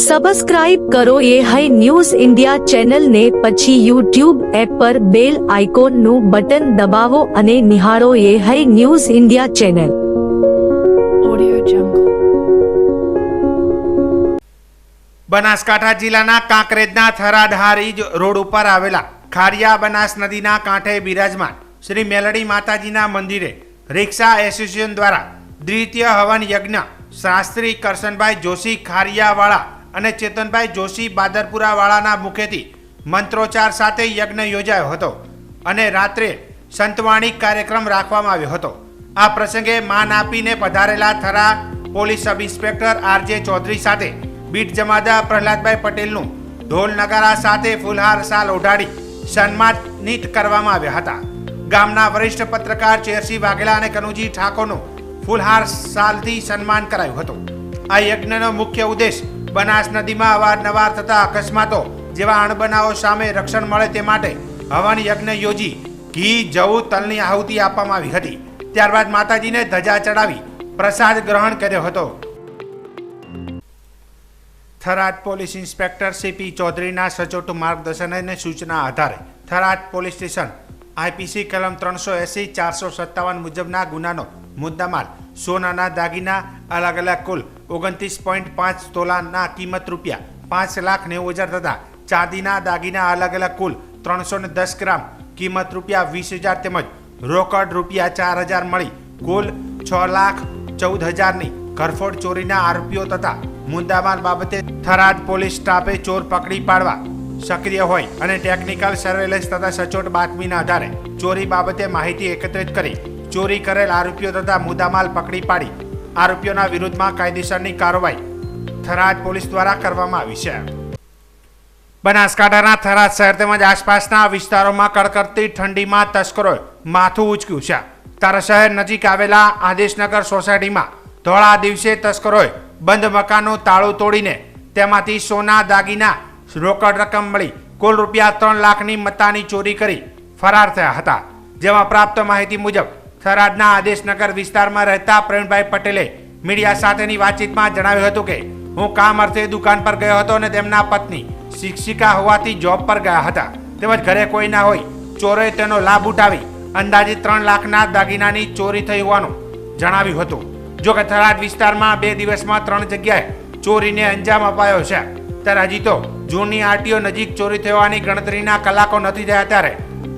Subscribe કરો ये है न्यूज़ इंडिया चैनल ने પછી YouTube એપ પર બેલ આઇકોનનું બટન દબાવો અને નિહાળો ये है news India channel. Audio Jungle। Banaskantha જિલ્લાના કાંકરેજના થરાદ હારીજ રોડ ઉપર આવેલા ખારિયા બનાસ નદીના કાંઠે બિરાજમાન શ્રી મેલડી માતાજીના મંદિરે રિક્ષા એસોસિએશન દ્વારા દ્વિતીય હવન યજ્ઞ શાસ્ત્રી કરશનભાઈ જોશી ખારિયાવાળા અને ચેતનભાઈ જોશી બાદરપુરાવાળાના મુખેથી મંત્રોચ્ચાર સાથે યજ્ઞ યોજાયો હતો અને રાત્રે સંતવાણી કાર્યક્રમ રાખવામાં આવ્યો હતો। આ પ્રસંગે માન આપીને પધારેલા Tharad police sub inspector RJ Chaudhary સાથે બીટ જમાદાર પ્રહલાદભાઈ પટેલનું ઢોલ નગારા સાથે ફૂલહાર સાલ ઓઢાડી સન્માનિત કરવામાં આવ્યા હતા। ગામના વરિષ્ઠ પત્રકાર ચેરસિંહ વાઘેલા અને કનુજી ઠાકોરનું ફૂલહાર સાલથી સન્માન કરાયું હતું। આ યજ્ઞનો મુખ્ય ઉદ્દેશ બનાસ નદીમાં અવારનવાર થતા અકસ્માતો જેવા અણબનાવો સામે રક્ષણ મળે તે માટે હવન યજ્ઞ યોજી ઘી જવ તલની આહુતિ આપવામાં આવી હતી। ત્યારબાદ માતાજીને ધજા ચડાવી પ્રસાદ ગ્રહણ કર્યો હતો। થરાદ પોલીસ ઇન્સ્પેક્ટર સીપી ચૌધરીના સચોટ માર્ગદર્શન અને સૂચના આધારે થરાદ પોલીસ સ્ટેશન આઈપીસી કલમ 380 457 મુજબના ગુનાનો મુદ્દામાલ સોનાના દાગીના અલગ અલગ કુલ 29.5 તોલાના કિંમત ₹5,90,000 તથા ચાંદીના દાગીના અલગ અલગ કુલ 310 ગ્રામ કિંમત ₹20,000 તેમજ રોકડ ₹4,000 મળી કુલ 6,14,000ની ઘરફોડ ચોરીના આરોપીઓ તથા મુદ્દામાલ બાબતે થરાદ પોલીસ સ્ટાફે ચોર પકડી પાડવા સક્રિય હોય અને ટેકનિકલ સર્વેલન્સ તથા સચોટ બાતમીના આધારે ચોરી બાબતે માહિતી એકત્રિત કરી ચોરી કરેલ આરોપીઓ તથા મુદ્દામાલ પકડી પાડી આરોપીઓના વિરુદ્ધમાં કાયદેસરની કાર્યવાહી થરાદ પોલીસ દ્વારા કરવામાં આવી છે। બનાસકાંઠાના થરાદ શહેર તેમજ આસપાસના વિસ્તારોમાં કડકડતી ઠંડીમાં તસ્કરોએ માથું ઉંચક્યું છે। ત્યારે શહેર નજીક આવેલા આદેશનગર સોસાયટીમાં ધોળા દિવસે તસ્કરોએ બંધ મકાનનું તાળું તોડીને તેમાંથી સોના દાગીના રોકડ રકમ મળી કુલ ₹3 લાખની મત્તાની ચોરી કરી ફરાર થયા હતા। જેમાં પ્રાપ્ત માહિતી મુજબ થરાદના આદેશનગર વિસ્તારમાં રહેતા પ્રવીણભાઈ પટેલે મીડિયા સાથેની વાતચીતમાં જણાવ્યું હતું કે હું કામ અર્થે દુકાન પર ગયો હતો અને તેમના પત્ની શિક્ષિકા હોવાથી જોબ પર ગયા હતા તેમજ ઘરે કોઈ ના હોય ચોરોએ તેનો લાભ ઉઠાવી અંદાજે 3 લાખના દાગીનાની ચોરી થઈ હોવાનું જણાવ્યું હતું। જો કે થરાદ વિસ્તારમાં 2 દિવસમાં 3 જગ્યાએ ચોરીને અંજામ અપાયો છે ત્યારે હજી તો જૂની આરટીઓ નજીક ચોરી થવાની ગણતરીના કલાકો નથી થયા ત્યારે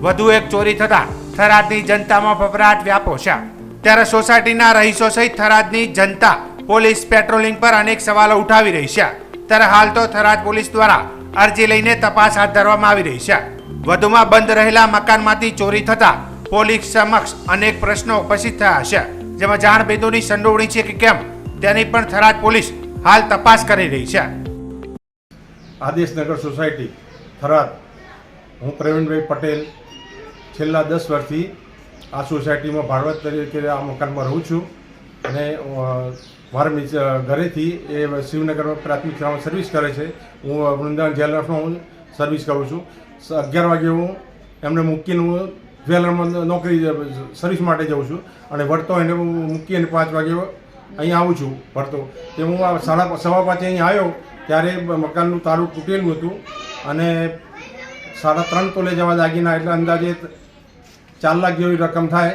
વધુ એક ચોરી થતા થરાદની જનતામાં ફફડાટ વ્યાપ્યો છે। ત્યારે સોસાયટીના રહીશો સહિત થરાદની જનતા પોલીસ પેટ્રોલિંગ પર અનેક સવાલો ઉઠાવી રહી છે। ત્યારે હાલ તો થરાદ પોલીસ દ્વારા અરજી લઈને તપાસ હાથ ધરવામાં આવી રહી છે। વધુમાં બંધ રહેલા મકાનમાંથી ચોરી થતા પોલીસ સમક્ષ અનેક પ્રશ્નો ઉપસ્થિત થયા છે જેમાં જાણભેદોની સંડોવણી છે કે કેમ તેની પણ થરાદ પોલીસ હાલ તપાસ કરી રહી છે। આદેશનગર સોસાયટી થરાદ, હું પ્રવીણભાઈ પટેલ છેલ્લા 10 વર્ષથી આ સોસાયટીમાં ભાડવત તરીકે આ મકાનમાં રહું છું અને મારા ઘરેથી એ શિવનગરમાં પ્રાથમિક શાળામાં સર્વિસ કરે છે। હું વૃંદાવન જ્વેલર્સમાં હું સર્વિસ કરું છું। 11 વાગે હું એમને મૂકીને હું જ્વેલરમાં નોકરી સર્વિસ માટે જાઉં છું અને વળતો એને હું મૂકી અને 5 વાગે અહીંયા આવું છું વળતો તે હું 5:15 અહીંયા આવ્યો ત્યારે મકાનનું તાળું તૂટેલું હતું અને 3.5 તોલે જેવા દાગીના એટલે અંદાજે 4 લાખ જેવી રકમ થાય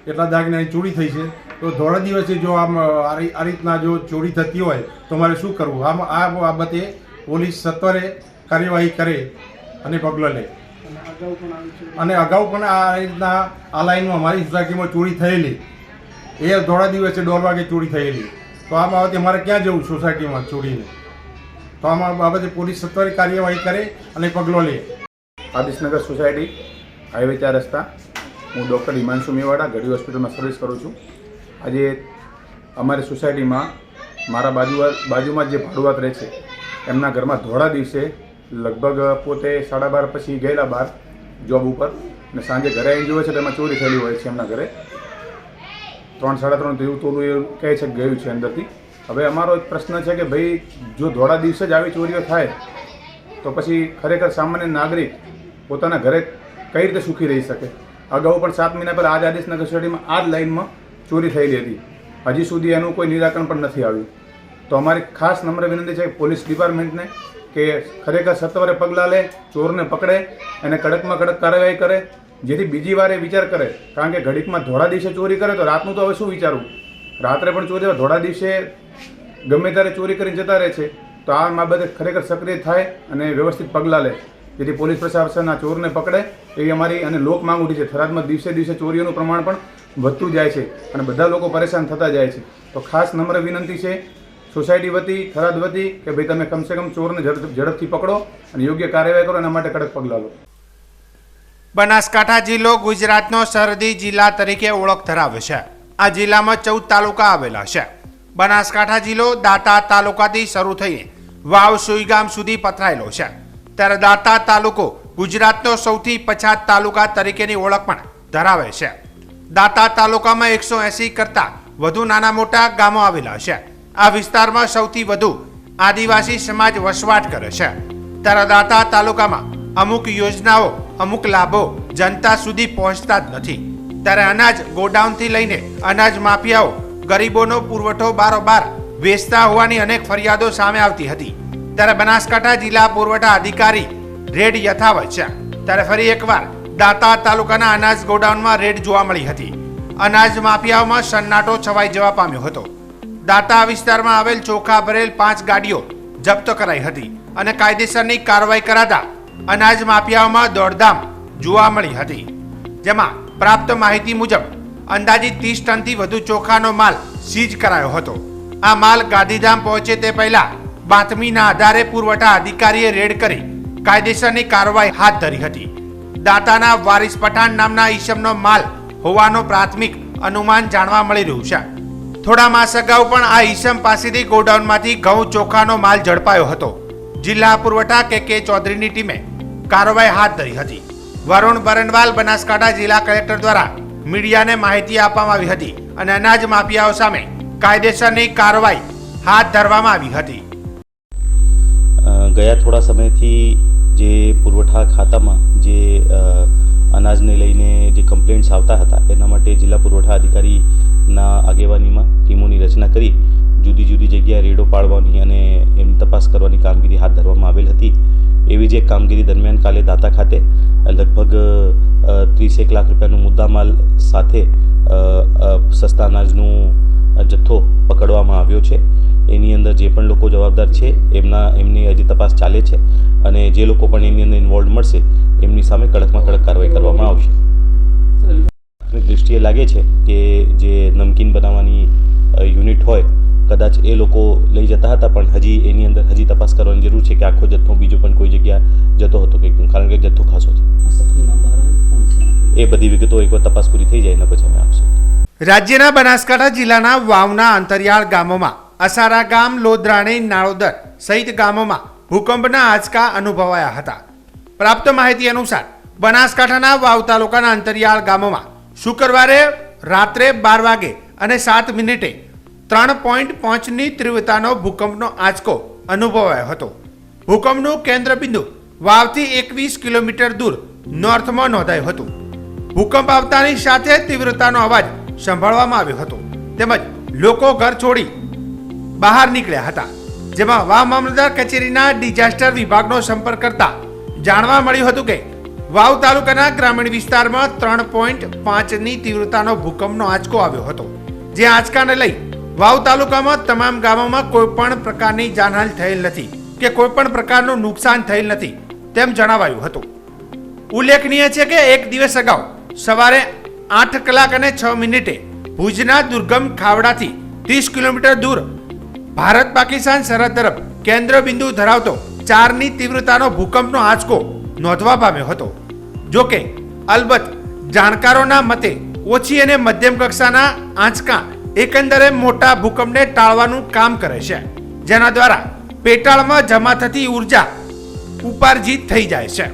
એટલા દાગીનાની ચોરી થઈ છે। તો ધોળા દિવસે જો આ રીતના જો ચોરી થતી હોય તો મારે શું કરવું? આ બાબતે પોલીસ સત્વરે કાર્યવાહી કરે અને પગલાં લે। અને અગાઉ પણ આ રીતના આ લાઈનમાં અમારી સોસાયટીમાં ચોરી થયેલી એ ધોળા દિવસે 1:30 વાગે ચોરી થયેલી। તો આ બાબતે મારે ક્યાં જવું સોસાયટીમાં ચોરીને? તો આમાં બાબતે પોલીસ સત્વરે કાર્યવાહી કરે અને પગલો લે। આદેશનગર સોસાયટી હાઈવે 4 રસ્તા, હું ડૉક્ટર હિમાંશુ મેવાડા ગઢવી હોસ્પિટલમાં સર્વિસ કરું છું। આજે અમારી સોસાયટીમાં મારા બાજુમાં જે ભાડુઆત રહે છે એમના ઘરમાં ધોળા દિવસે લગભગ પોતે 12:30 પછી ગયેલા બહાર જોબ ઉપર અને સાંજે ઘરે આવીને જોવે છે તો એમાં ચોરી થયેલી હોય છે એમના ઘરે। 3-3.5 જેવું તોલું એવું કહે છે ગયું છે અંદરથી। હવે અમારો એક પ્રશ્ન છે કે ભાઈ જો ધોળા દિવસે જ આવી ચોરીઓ થાય તો પછી ખરેખર સામાન્ય નાગરિક પોતાના ઘરે કઈ રીતે સુખી રહી શકે? અગાઉ પણ 7 મહિના પહેલાં આ જ આદેશનગર સોસાયટીમાં આ જ લાઇનમાં ચોરી થયેલી હતી। હજી સુધી એનું કોઈ નિરાકરણ પણ નથી આવ્યું। તો અમારી ખાસ નમ્ર વિનંતી છે પોલીસ ડિપાર્ટમેન્ટને કે ખરેખર સત્વરે પગલાં લે, ચોરને પકડે અને કડકમાં કડક કાર્યવાહી કરે, જેથી બીજી વાર એ વિચાર કરે. કારણ કે ઘડીકમાં ધોળા દિવસે ચોરી કરે તો રાતનું તો હવે શું વિચારવું, રાત્રે પણ ચોરી, ધોળા દિવસે ગમે ત્યારે ચોરી કરીને જતા રહે છે. તો આ બાબતે ખરેખર સક્રિય થાય અને વ્યવસ્થિત પગલાં લે, જેથી પોલીસ પ્રશાસન આ ચોરને પકડે એવી અમારી અને લોક માંગ ઉઠી છે. થરાદમાં દિવસે દિવસે ચોરીઓનું પ્રમાણ પણ વધતું જાય છે અને બધા લોકો પરેશાન થતા જાય છે. તો ખાસ નમ્ર વિનંતી છે સોસાયટી વતી, થરાદ વતી કે ભાઈ તમે કમસે કમ ચોરને ઝડપથી પકડો અને યોગ્ય કાર્યવાહી કરો, એના માટે કડક પગલાં લો. બનાસકાંઠા જિલ્લો ગુજરાતનો સરહદી જિલ્લા તરીકે ઓળખ ધરાવે છે. આ જિલ્લામાં 14 તાલુકા આવેલા છે. બનાસકાંઠા જિલ્લો દાંતા તાલુકાથી શરૂ થઈને વાવ સુઈગામ સુધી પથરાયેલો છે. ત્યારે દાંતા તાલુકો ગુજરાતનો સૌથી પછાત તાલુકા તરીકેની ઓળખ પણ ધરાવે છે. દાંતા તાલુકામાં 180 કરતાં વધુ નાના મોટા ગામો આવેલા છે. આ વિસ્તારમાં સૌથી વધુ આદિવાસી સમાજ વસવાટ કરે છે. ત્યારે દાંતા તાલુકામાં અમુક યોજનાઓ, અમુક લાભો જનતા સુધી પહોંચતા જ નથી. ત્યારે અનાજ ગોડાઉનથી લઈને અનાજ માફિયાઓ ગરીબોનો પુરવઠો બારોબાર વેચતા હોવાની અનેક ફરિયાદો સામે આવતી હતી. ત્યારે બનાસકાંઠા જિલ્લા પુરવઠા અધિકારી રેડ યથાવત છે. ત્યારે ફરી એકવાર દાંતા તાલુકાના અનાજ ગોડાઉનમાં રેડ જોવા મળી હતી. અનાજ માફિયાઓમાં સન્નાટો છવાઈ જવા પામ્યો હતો. દાંતા વિસ્તારમાં આવેલ ચોખા ભરેલ 5 ગાડીઓ જપ્ત કરાઈ હતી અને કાયદેસરની કાર્યવાહી કરાતા અનાજ માફિયાઓમાં દોડધામ જોવા મળી હતી. જેમાં પ્રાપ્ત માહિતી મુજબ અંદાજિત 30 ટનથી વધુ ચોખાનો માલ સીઝ કરાયો હતો. આ માલ ગાંધીધામ પહોંચે તે પહેલા બાતમીના આધારે પુરવઠા અધિકારીએ રેડ કરી કાયદેસરની કાર્યવાહી હાથ ધરી હતી. દાંતાના વારિસ પઠાણ નામના ઈસમનો માલ હોવાનો પ્રાથમિક અનુમાન જાણવા મળી રહ્યું છે. થોડા માસ અગાઉ પણ આ ઈસમ પાસેથી ગોડાઉનમાંથી ઘઉં ચોખાનો માલ ઝડપાયો હતો. જિલ્લા પુરવઠા કે ચૌધરીની ટીમે કાર્યવાહી હાથ ધરી હતી. વરુણ બરનવાલ બનાસકાંઠા જિલ્લા કલેક્ટર દ્વારા મીડિયાને માહિતી આપવામાં આવી હતી અને અનાજ માફિયાઓ સામે કાયદેસરની કાર્યવાહી હાથ ધરવામાં આવી હતી. ગયા થોડા સમયથી જે પુરવઠા ખાતામાં જે અનાજને લઈને જે કમ્પ્લેન્ટ્સ આવતા હતા એના માટે જિલ્લા પુરવઠા અધિકારીના આગેવાનીમાં ટીમોની રચના કરી જુદી જુદી જગ્યાએ રેડો પાડવાની અને એમની તપાસ કરવાની કામગીરી હાથ ધરવામાં આવેલ હતી. એવી જ એક કામગીરી દરમિયાન કાલે દાંતા ખાતે લગભગ 30 લાખ રૂપિયાનો મુદ્દામાલ સાથે સસ્તા અનાજનું જથ્થો પકડવામાં આવ્યો છે. એની અંદર જે પણ લોકો જવાબદાર છે એમની હજી તપાસ ચાલે છે અને જે લોકો પણ એની અંદર ઇન્વોલ્વ મળશે એમની સામે કડકમાં કડક કાર્યવાહી કરવામાં આવશે. દૃષ્ટિએ લાગે છે કે જે નમકીન બનાવવાની યુનિટ હોય કદાચ એ લોકો લઈ જતા હતા, પણ હજી એની અંદર હજી તપાસ કરવાની જરૂર છે કે આખો જથ્થો બીજો પણ કોઈ જગ્યા જતો હતો કે કારણ કે જથ્થો ખાસો છે. એ બધી વિગતો એકવાર તપાસ પૂરી થઈ જાય એના પછી અમે આપશું. રાજ્યના બનાસકાંઠા જિલ્લાના વાવના અંતરિયાળ ગામોમાં અસારા ગામ, લોધરાણી, નાળોદર સહિત ગામોમાં ભૂકંપના આંચકા અનુભવાયા હતા. પ્રાપ્ત માહિતી અનુસાર બનાસકાંઠાના વાવ તાલુકાના અંતરિયાળ ગામોમાં શુક્રવારે રાત્રે 12 વાગે અને 7 મિનિટે 3.5ની તીવ્રતાનો ભૂકંપનો આંચકો અનુભવાયો હતો. ભૂકંપનું કેન્દ્ર બિંદુ વાવથી 21 કિલોમીટર દૂર નોર્થમાં નોંધાયું હતું. ભૂકંપ આવતાની સાથે તીવ્રતાનો અવાજ સંભળવામાં આવ્યો હતો તેમજ લોકો ઘર છોડી બહાર નીકળ્યા હતા. જેમાં વાવ મામલતદાર કચેરીના ડિઝાસ્ટર વિભાગનો સંપર્ક કરતા જાણવા મળ્યું હતું કે વાવ તાલુકાના ગ્રામીણ વિસ્તારમાં 3.5ની તીવ્રતાનો ભૂકંપનો આંચકો આવ્યો હતો. જે આંચકાને લઈ વાવ તાલુકામાં તમામ ગામોમાં કોઈ પણ પ્રકારની જાનહાનિ થયેલ નથી કે કોઈ પણ પ્રકારનું નુકસાન થયેલ નથી તેમ જણાવાયું હતું. ઉલ્લેખનીય છે કે એક દિવસ અગાઉ સવારે 8 કલાક અને 6 મિનિટે ભુજના દુર્ગમ ખાવડાથી 30 કિલોમીટર દૂર ભારત પાકિસ્તાન સરહદ તરફ કેન્દ્ર બિંદુ ધરાવતો 4ની તીવ્રતાનો ભૂકંપનો આંચકો નોંધવા પામ્યો હતો. જોકે અલબત્ત જાણકારોના મતે ઓછી અને મધ્યમ કક્ષાના આંચકા એકંદરે મોટા ભૂકંપને ટાળવાનું કામ કરે છે, જેના દ્વારા પેટાળમાં જમા થતી ઉર્જા ઉપાર્જિત થઈ જાય છે.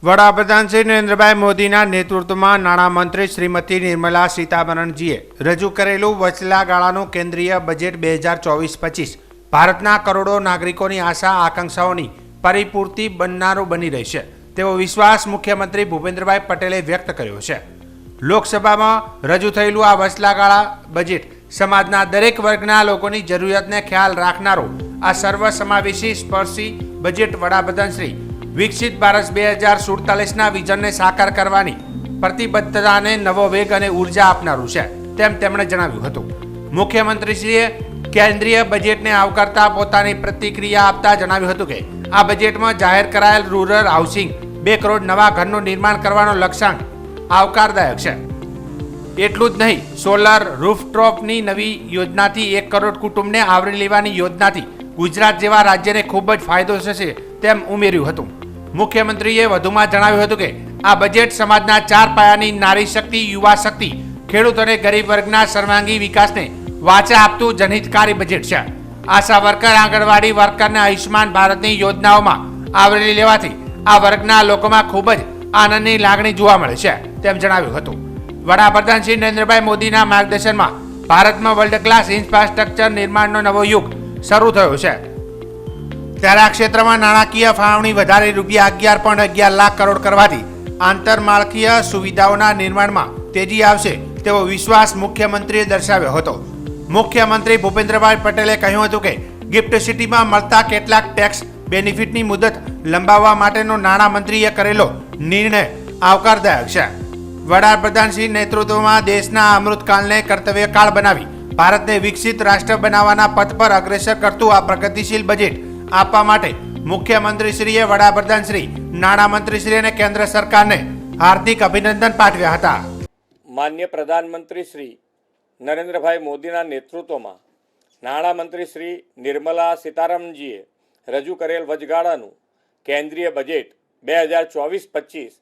વડાપ્રધાન શ્રી નરેન્દ્રભાઈ મોદીના નેતૃત્વમાં નાણામંત્રી શ્રીમતી નિર્મલા સીતારમણજીએ રજૂ કરેલું વચલા ગાળાનું કેન્દ્રીય બજેટ 2024-25 ભારતના કરોડો નાગરિકોની આશા આકાંક્ષાઓની પરિપૂર્તિ બનનારું બની રહેશે તેવો વિશ્વાસ મુખ્યમંત્રી ભૂપેન્દ્રભાઈ પટેલે વ્યક્ત કર્યો છે. લોકસભામાં રજૂ થયેલું આ વચલાગાળા બજેટ સમાજના દરેક વર્ગના લોકોની જરૂરિયાતને ખ્યાલ રાખનારો આ સર્વસમાવેશી સ્પર્શી બજેટ વડાપ્રધાન શ્રી વિકસિત ભારત 2047ના વિઝનને સાકાર કરવાની પ્રતિબદ્ધતાને નવો વેગ અને ઉર્જા આપનારું છે તેમ તેમણે જણાવ્યું હતું. મુખ્યમંત્રીશ્રીએ કેન્દ્રીય બજેટને આવકારતા પોતાની પ્રતિક્રિયા આપતા જણાવ્યું હતું કે આ બજેટમાં જાહેર કરાયેલ રૂરલ હાઉસિંગ 2 કરોડ નવા ઘરનું નિર્માણ કરવાનો લક્ષ્યાંક આવકારદાયક છે. એટલું જ નહીં, સોલર રૂફટોપની નવી યોજનાથી 1 કરોડ કુટુંબને આવરી લેવાની યોજનાથી ગુજરાત જેવા રાજ્યને ખૂબ જ ફાયદો થશે તેમ ઉમેર્યું હતું. મુખ્યમંત્રીએ વધુમાં જણાવ્યું હતું કે આ બજેટ સમાજના 4 પાયાની નારી શક્તિ, યુવા શક્તિ, ખેડૂત અને ગરીબ વર્ગના સર્વાંગી વિકાસને વાચા આપતું જનહિતકારી બજેટ છે. આશા વર્કર, આંગણવાડી વર્કરને આયુષ્માન ભારતની યોજનાઓમાં આવરી લેવાથી આ વર્ગના લોકોમાં ખૂબ જ આનંદની લાગણી જોવા મળે છે તેમ જણાવ્યું હતું. વડાપ્રધાન શ્રી નરેન્દ્રભાઈ મોદીના માર્ગદર્શનમાં ભારતમાં વર્લ્ડ ક્લાસ ઇન્ફ્રાસ્ટ્રક્ચર નિર્માણનો નવો યુગ શરૂ થયો છે. ત્યારે આ ક્ષેત્રમાં નાણાકીય ફાળવણી વધારી ₹11.11 લાખ કરોડ કરવાથી આંતરમાળખીય સુવિધાઓના નિર્માણમાં તેજી આવશે તેવો વિશ્વાસ મુખ્યમંત્રીએ દર્શાવ્યો હતો. મુખ્યમંત્રી ભૂપેન્દ્રભાઈ પટેલે કહ્યું હતું કે ગિફ્ટ સિટીમાં મળતા કેટલાક ટેક્સ બેનિફિટની મુદત લંબાવવા માટેનો નાણામંત્રીએ કરેલો નિર્ણય આવકારદાયક છે. વડાપ્રધાનશ્રી નેતૃત્વમાં દેશના અમૃતકાળને કર્તવ્યકાળ બનાવી ભારતને વિકસિત રાષ્ટ્ર બનાવવાના પથ પર અગ્રેસર કરતું આ પ્રગતિશીલ બજેટ આપવા માટે મુખ્યમંત્રીશ્રીએ વડાપ્રધાનશ્રી, નાણામંત્રીશ્રી અને કેન્દ્ર સરકારને હાર્દિક અભિનંદન પાઠવ્યા હતા. માન્ય પ્રધાનમંત્રી શ્રી નરેન્દ્રભાઈ મોદીના નેતૃત્વમાં નાણામંત્રી શ્રી નિર્મલા સીતારામનજીએ રજૂ કરેલ વચગાળાનું કેન્દ્રીય બજેટ 2024-25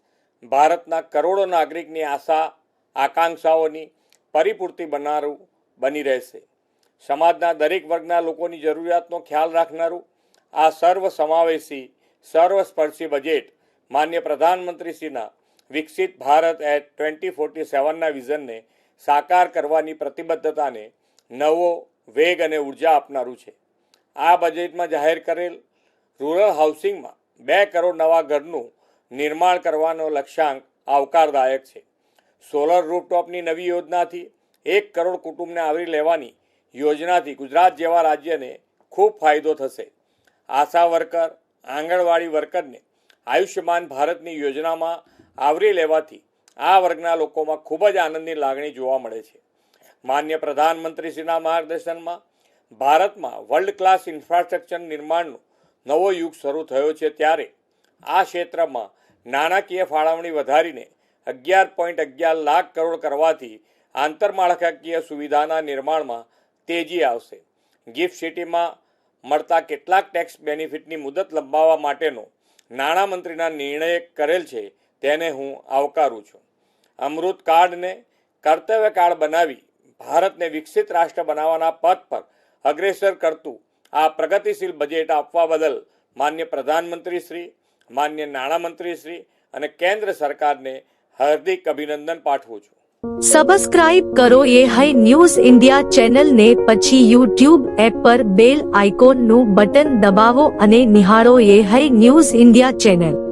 ભારતના કરોડો નાગરિકની આશા આકાંક્ષાઓની પરિપૂર્તિ બનાવનારું બની રહેશે. સમાજના દરેક વર્ગના લોકોની જરૂરિયાતનો ખ્યાલ રાખનારું આ સર્વસમાવેશી, સર્વસ્પર્શી બજેટ માન્ય પ્રધાનમંત્રીશ્રીના વિકસિત ભારત એટ 2047ના વિઝનને સાકાર કરવાની પ્રતિબદ્ધતાને નવો વેગ અને ઉર્જા આપનારું છે. આ બજેટમાં જાહેર કરેલ રૂરલ હાઉસિંગમાં 2 કરોડ નવા ઘરનું નિર્માણ કરવાનો લક્ષ્યાંક આવકારદાયક છે. સોલર રૂફટોપની નવી યોજનાથી 1 કરોડ કુટુંબને આવરી લેવાની યોજનાથી ગુજરાત જેવા રાજ્યને ખૂબ ફાયદો થશે. આશા વર્કર, આંગણવાડી વર્કરને આયુષ્યમાન ભારતની યોજનામાં આવરી લેવાથી આ વર્ગના લોકોમાં ખૂબ જ આનંદની લાગણી જોવા મળે છે. માન્ય પ્રધાનમંત્રીશ્રીના માર્ગદર્શનમાં ભારતમાં વર્લ્ડ ક્લાસ ઇન્ફ્રાસ્ટ્રક્ચર નિર્માણનો નવો યુગ શરૂ થયો છે. ત્યારે આ ક્ષેત્રમાં નાણાકીય ફાળવણી વધારીને 11.11 લાખ કરોડ કરવાથી આંતરમાળખાકીય સુવિધાના નિર્માણમાં તેજી આવશે. ગિફ્ટ સિટીમાં મળતા કેટલાક ટેક્સ બેનિફિટની મુદત લંબાવવા માટેનો નાણામંત્રીના નિર્ણય કરેલ છે તેને હું આવકારું છું. અમૃતકાળને કર્તવ્યકાળ બનાવી ભારતને વિકસિત રાષ્ટ્ર બનાવવાના પથ પર અગ્રેસર કરતું આ પ્રગતિશીલ બજેટ આપવા બદલ માન્ય પ્રધાનમંત્રીશ્રી, માન્ય નાણામંત્રીશ્રી અને કેન્દ્ર સરકારને હાર્દિક અભિનંદન પાઠવું છું. સબસ્ક્રાઇબ કરો એ હાઈ ન્યૂઝ ઇન્ડિયા ચેનલ ને પછી યુટ્યુબ એપ પર બેલ આઇકોન નું બટન દબાવો અને નિહાળો એ હાઈ ન્યૂઝ ઇન્ડિયા ચેનલ.